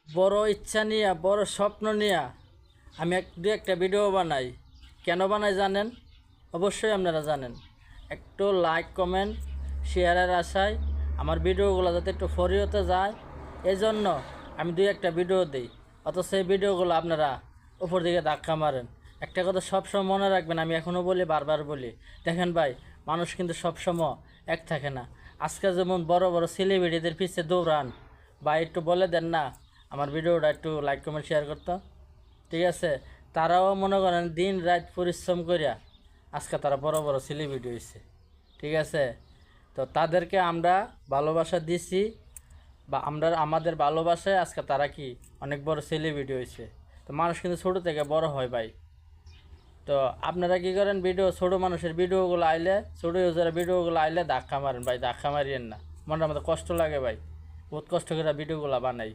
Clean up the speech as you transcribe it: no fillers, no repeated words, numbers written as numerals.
বড় ইচ্ছা নিয়ে বড় স্বপ্ন নিয়ে আমি দু একটা ভিডিও বানাই। কেন বানাই জানেন? অবশ্যই আপনারা জানেন। একটু লাইক কমেন্ট শেয়ারের আশায় আমার ভিডিওগুলো যাতে একটু ফরিহতে যায়, এই জন্য আমি দু একটা ভিডিও দিই। অথচ সেই ভিডিওগুলো আপনারা উপর দিকে ধাক্কা মারেন। একটা কথা সবসময় মনে রাখবেন, আমি এখনও বলি, বারবার বলি, দেখেন ভাই, মানুষ কিন্তু সবসময় এক থাকে না। আজকে যেমন বড় বড় সেলিব্রিটিদের পিছিয়ে দৌড়ান, বা একটু বলে দেন না আমার ভিডিওটা একটু লাইক কমেন্ট শেয়ার করতো, ঠিক আছে? তারাও মনে করেন দিন রাত পরিশ্রম করিয়া আজকে তারা বড় বড় সেলিব্রিটি হয়েছে, ঠিক আছে? তো তাদেরকে আমরা ভালোবাসা দিছি, বা আমরা আমাদের ভালোবাসায় আজকে তারা কি অনেক বড় সেলিব্রিটি হয়েছে। তো মানুষ কিন্তু ছোটো থেকে বড় হয় ভাই। তো আপনারা কী করেন, ভিডিও ছোটো মানুষের ভিডিওগুলো আইলে, ছোটো ইউজারের ভিডিওগুলো আইলে ধাক্কা মারেন ভাই, ধাক্কা মারিয়েন না। মনটা আমাদের কষ্ট লাগে ভাই, বহুত কষ্ট করে ভিডিওগুলো বানাই।